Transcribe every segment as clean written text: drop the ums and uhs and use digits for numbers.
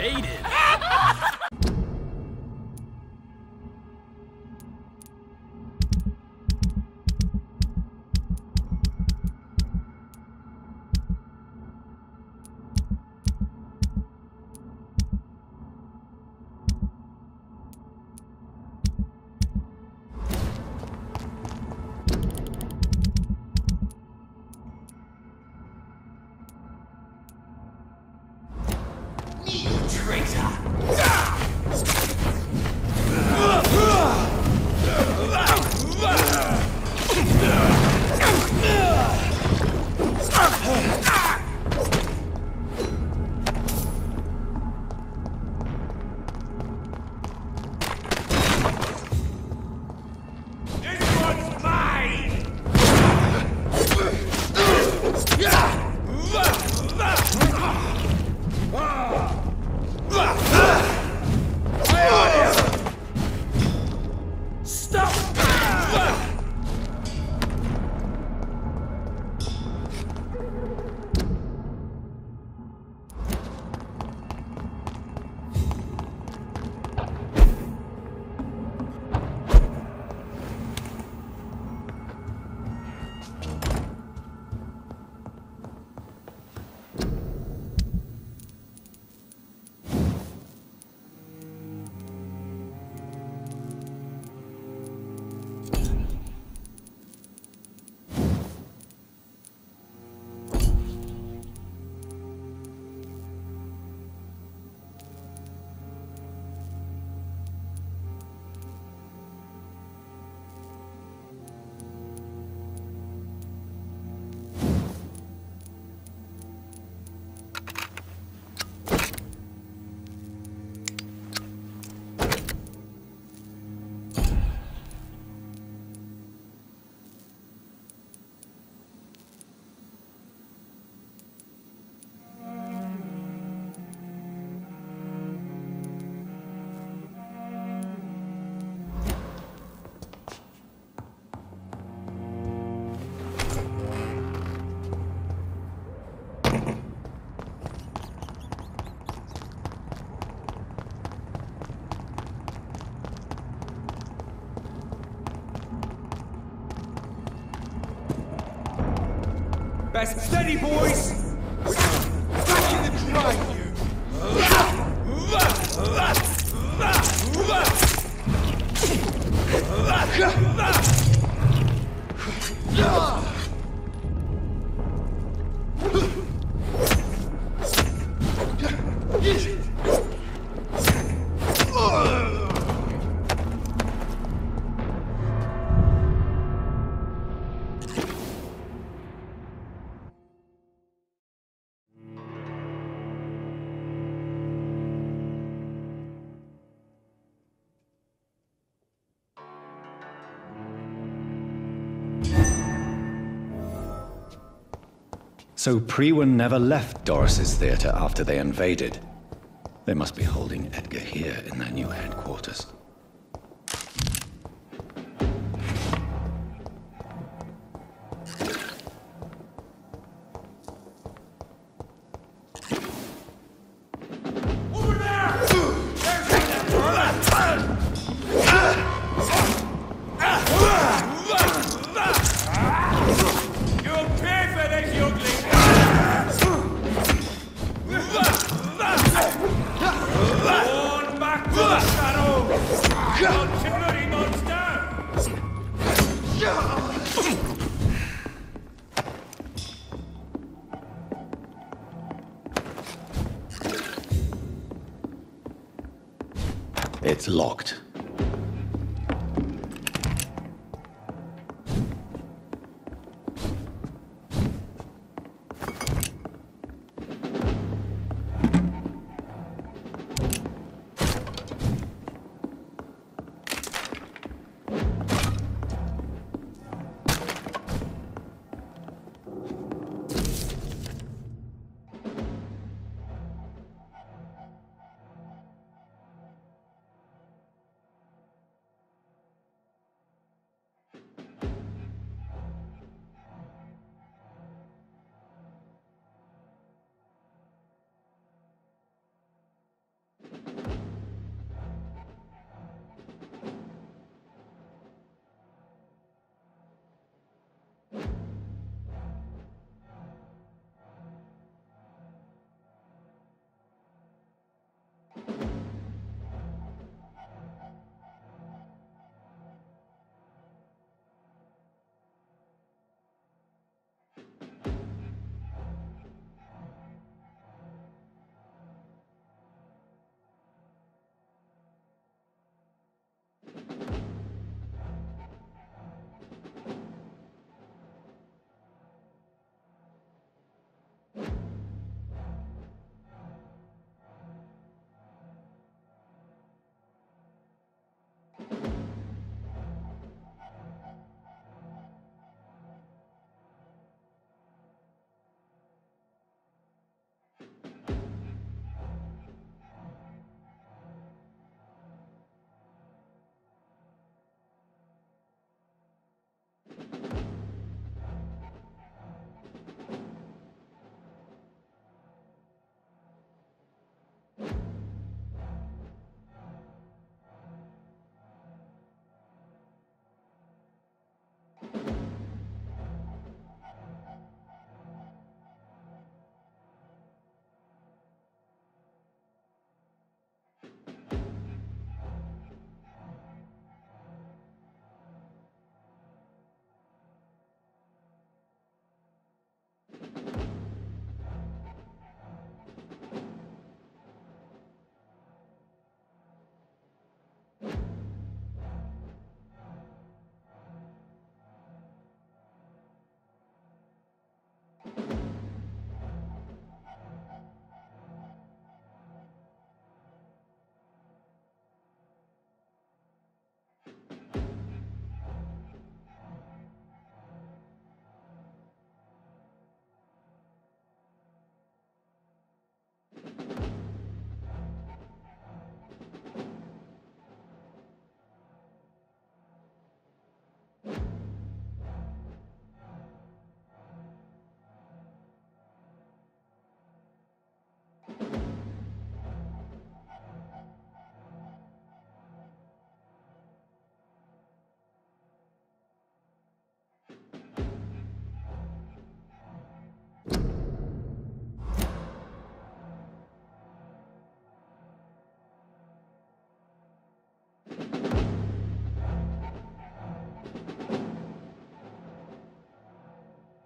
invaded. Best steady, boys! Back in the drive, you! So Priwen never left Doris's theater after they invaded. They must be holding Edgar here in their new headquarters. It's locked.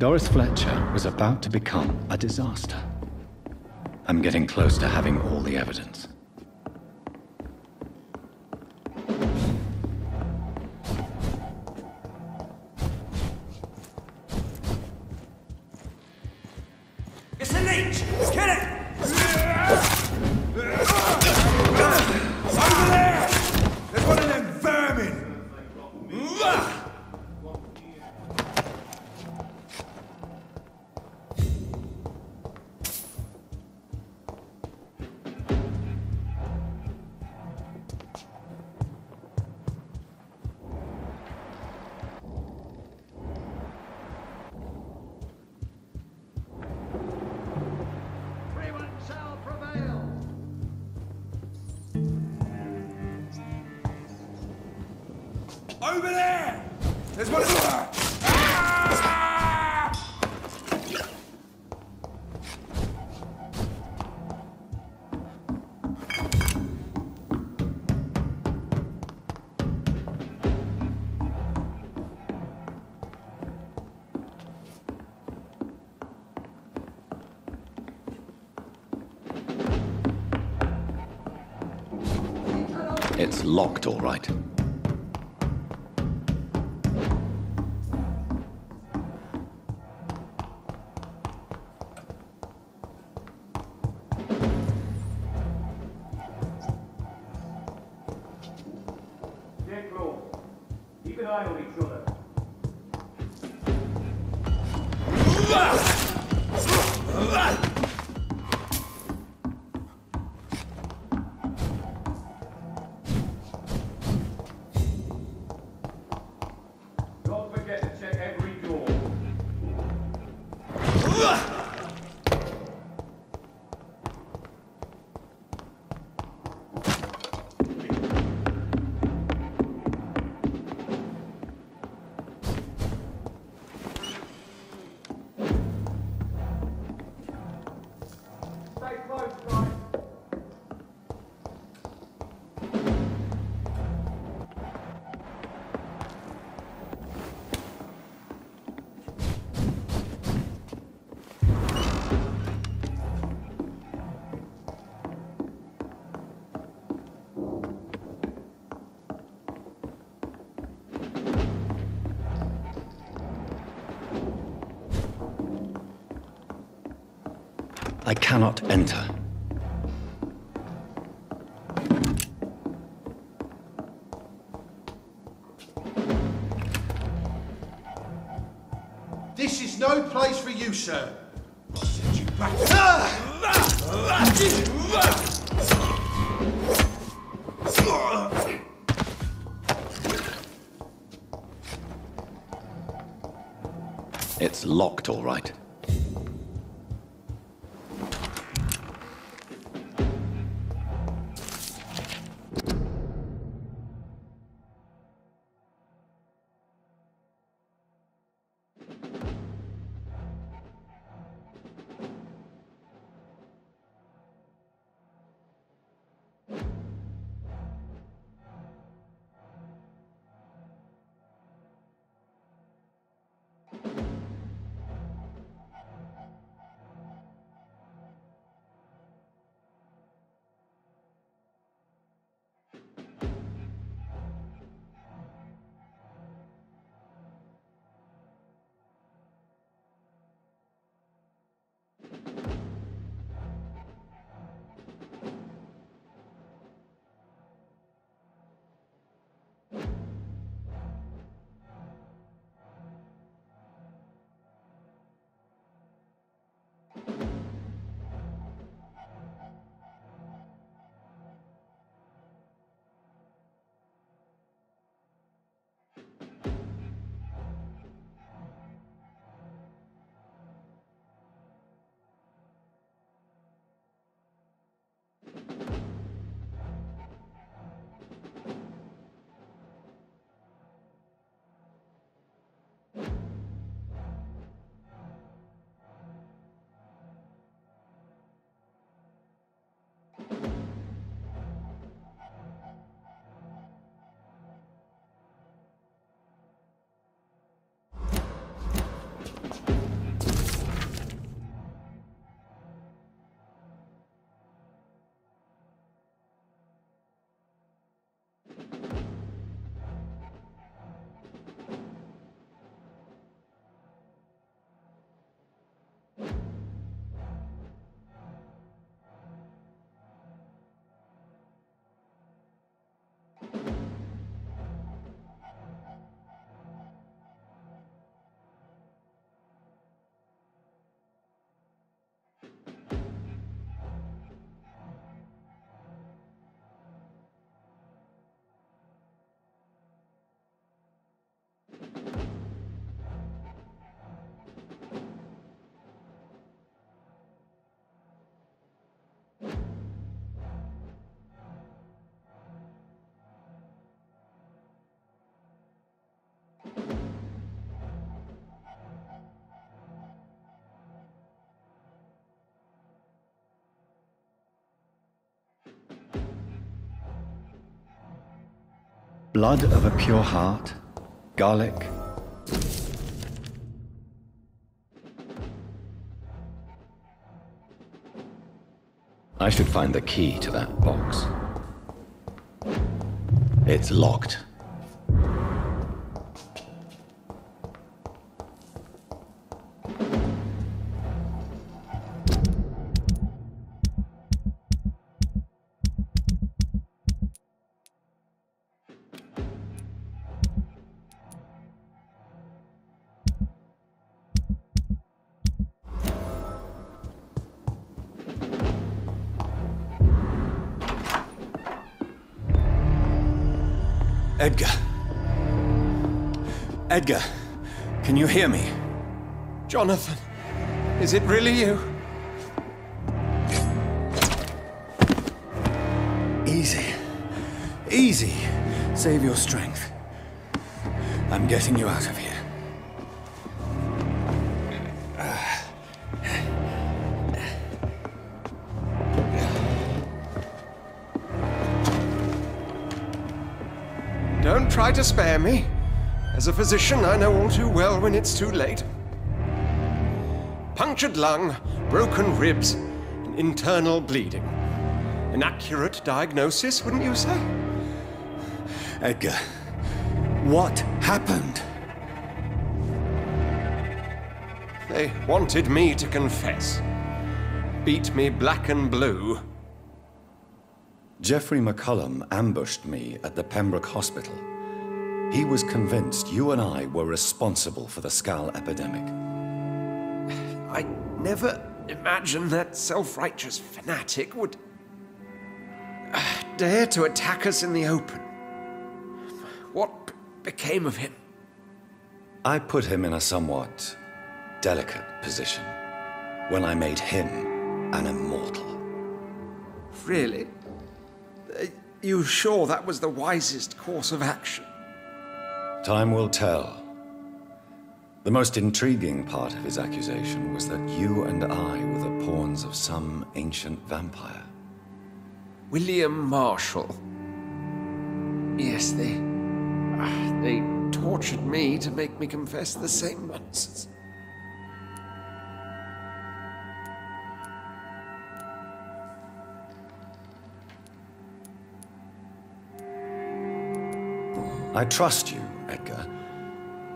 Doris Fletcher was about to become a disaster. I'm getting close to having all the evidence. It's a leech! Kill it! Over there! There's one of them vermin! Over there! There's one of them! It's locked, all right. Keep an eye on each other. Don't forget to check every door. Stay close, guys. I cannot enter. This is no place for you, sir. I'll send you back. It's locked, all right. Blood of a pure heart? Garlic? I should find the key to that box. It's locked. Edgar. Edgar, can you hear me? Jonathan, is it really you? Easy. Easy. Save your strength. I'm getting you out of here. Don't try to spare me. As a physician, I know all too well when it's too late. Punctured lung, broken ribs, and internal bleeding. An accurate diagnosis, wouldn't you say? Edgar, what happened? They wanted me to confess. Beat me black and blue. Jeffrey McCullum ambushed me at the Pembroke Hospital. He was convinced you and I were responsible for the Skal epidemic. I never imagined that self-righteous fanatic would dare to attack us in the open. What became of him? I put him in a somewhat delicate position when I made him an immortal. Really? You sure that was the wisest course of action? Time will tell. The most intriguing part of his accusation was that you and I were the pawns of some ancient vampire. William Marshall. Yes, they tortured me to make me confess the same nonsense. I trust you, Edgar,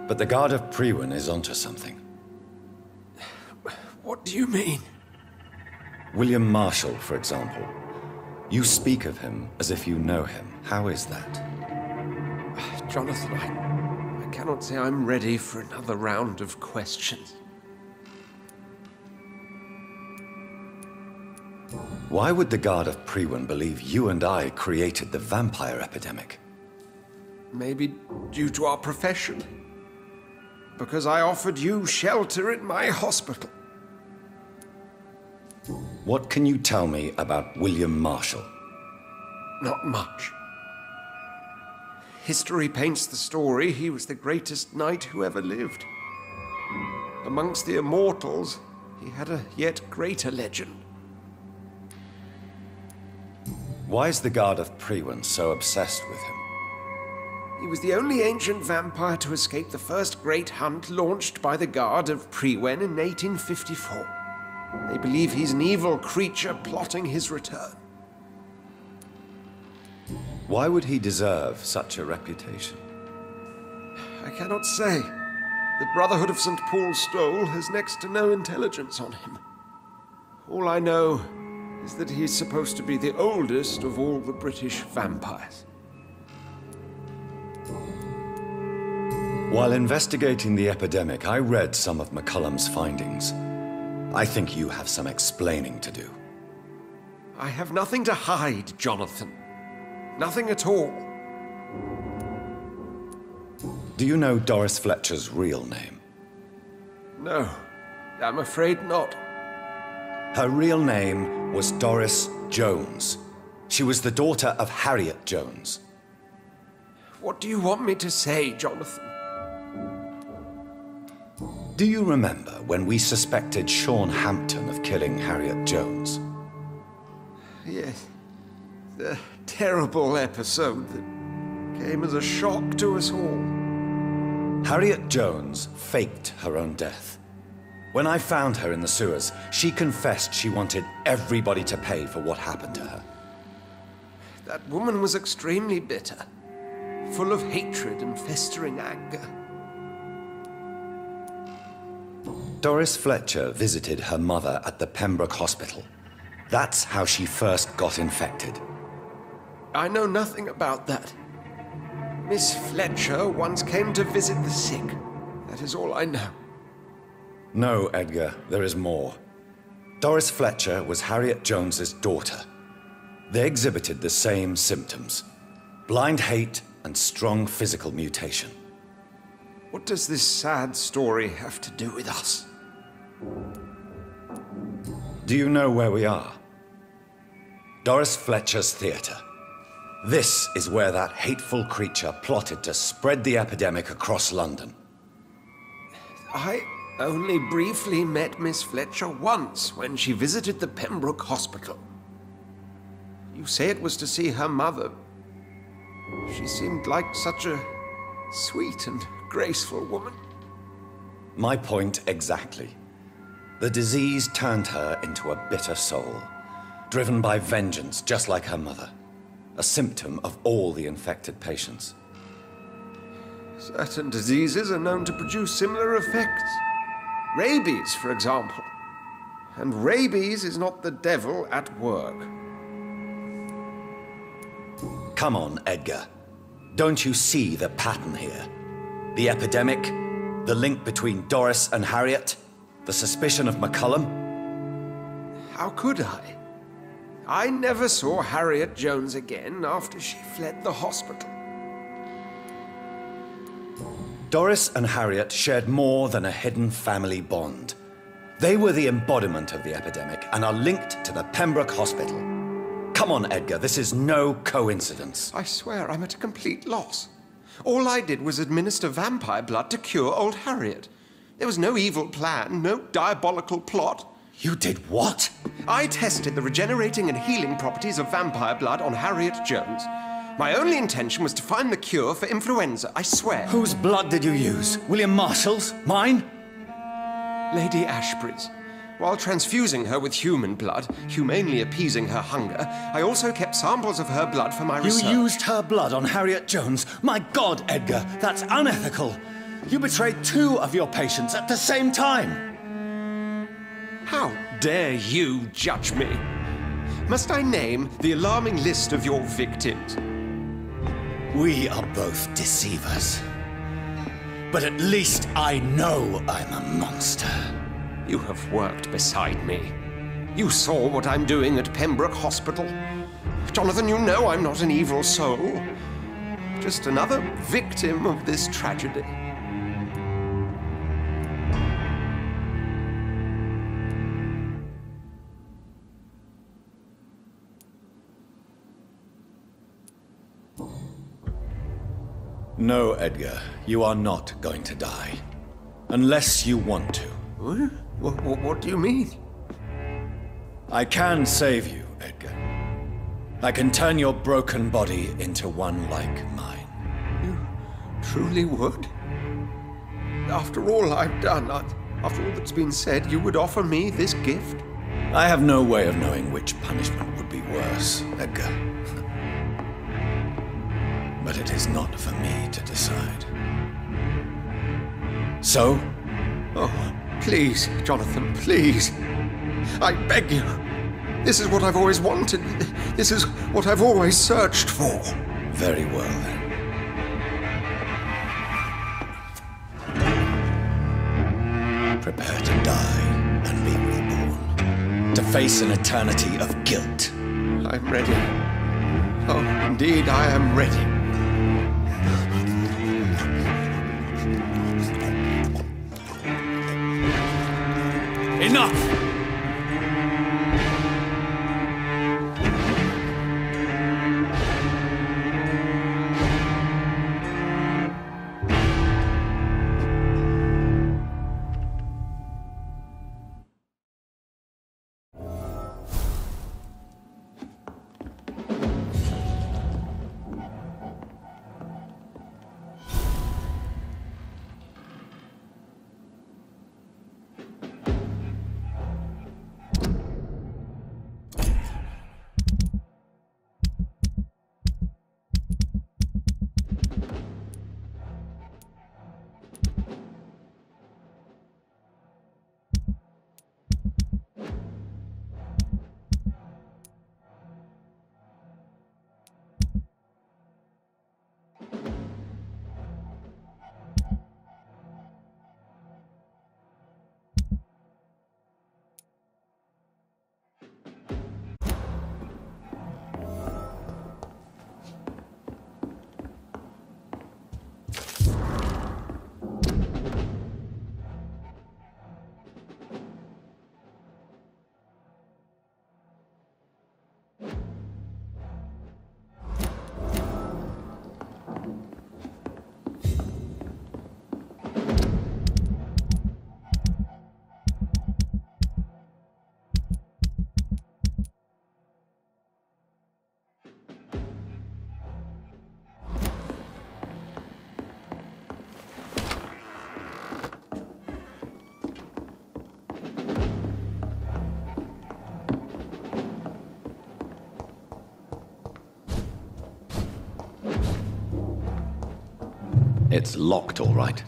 but the Guard of Priwen is onto something. What do you mean? William Marshall, for example. You speak of him as if you know him. How is that? Jonathan, I cannot say I'm ready for another round of questions. Why would the Guard of Priwen believe you and I created the vampire epidemic? Maybe due to our profession. Because I offered you shelter in my hospital. What can you tell me about William Marshall? Not much. History paints the story he was the greatest knight who ever lived. Amongst the immortals, he had a yet greater legend. Why is the Guard of Priwen so obsessed with him? He was the only ancient vampire to escape the first great hunt launched by the Guard of Priwen in 1854. They believe he's an evil creature plotting his return. Why would he deserve such a reputation? I cannot say. The Brotherhood of St. Paul's Stole has next to no intelligence on him. All I know is that he's supposed to be the oldest of all the British vampires. While investigating the epidemic, I read some of McCullum's findings. I think you have some explaining to do. I have nothing to hide, Jonathan. Nothing at all. Do you know Doris Fletcher's real name? No, I'm afraid not. Her real name was Doris Jones. She was the daughter of Harriet Jones. What do you want me to say, Jonathan? Do you remember when we suspected Sean Hampton of killing Harriet Jones? Yes. The terrible episode that came as a shock to us all. Harriet Jones faked her own death. When I found her in the sewers, she confessed she wanted everybody to pay for what happened to her. That woman was extremely bitter, full of hatred and festering anger. Doris Fletcher visited her mother at the Pembroke Hospital. That's how she first got infected. I know nothing about that. Miss Fletcher once came to visit the sick. That is all I know. No, Edgar, there is more. Doris Fletcher was Harriet Jones's daughter. They exhibited the same symptoms: blind hate and strong physical mutation. What does this sad story have to do with us? Do you know where we are? Doris Fletcher's theater. This is where that hateful creature plotted to spread the epidemic across London. I only briefly met Miss Fletcher once when she visited the Pembroke Hospital. You say it was to see her mother. She seemed like such a sweet and graceful woman. My point exactly. The disease turned her into a bitter soul, driven by vengeance just like her mother. A symptom of all the infected patients. Certain diseases are known to produce similar effects. Rabies, for example. And rabies is not the devil at work. Come on, Edgar. Don't you see the pattern here? The epidemic, the link between Doris and Harriet, the suspicion of McCullum? How could I? I never saw Harriet Jones again after she fled the hospital. Doris and Harriet shared more than a hidden family bond. They were the embodiment of the epidemic and are linked to the Pembroke Hospital. Come on, Edgar, this is no coincidence. I swear I'm at a complete loss. All I did was administer vampire blood to cure old Harriet. There was no evil plan, no diabolical plot. You did what? I tested the regenerating and healing properties of vampire blood on Harriet Jones. My only intention was to find the cure for influenza, I swear. Whose blood did you use? William Marshall's? Mine? Lady Ashbury's. While transfusing her with human blood, humanely appeasing her hunger, I also kept samples of her blood for my research. You used her blood on Harriet Jones? My God, Edgar, that's unethical. You betrayed 2 of your patients at the same time. How dare you judge me? Must I name the alarming list of your victims? We are both deceivers. But at least I know I'm a monster. You have worked beside me. You saw what I'm doing at Pembroke Hospital. Jonathan, you know I'm not an evil soul. Just another victim of this tragedy. No, Edgar, you are not going to die. Unless you want to. What do you mean? I can save you, Edgar. I can turn your broken body into one like mine. You truly would? After all I've done, after all that's been said, you would offer me this gift? I have no way of knowing which punishment would be worse, Edgar. But it is not for me to decide. So? Oh, please, Jonathan, please. I beg you. This is what I've always wanted. This is what I've always searched for. Very well, then. Prepare to die and be reborn. To face an eternity of guilt. I'm ready. Oh, indeed, I am ready. Enough! It's locked, all right.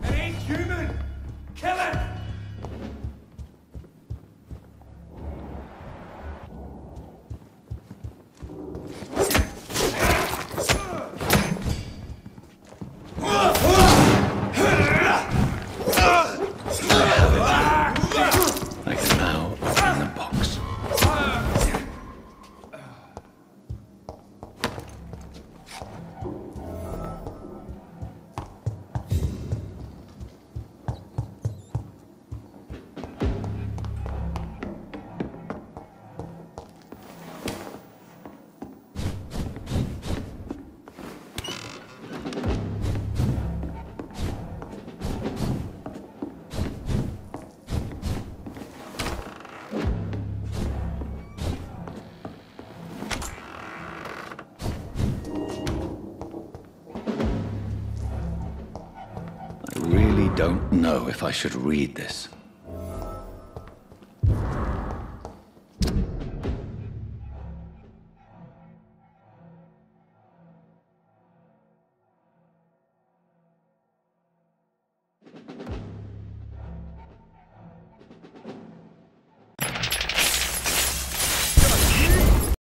It ain't human! Kill him! I can now open the box. I really don't know if I should read this.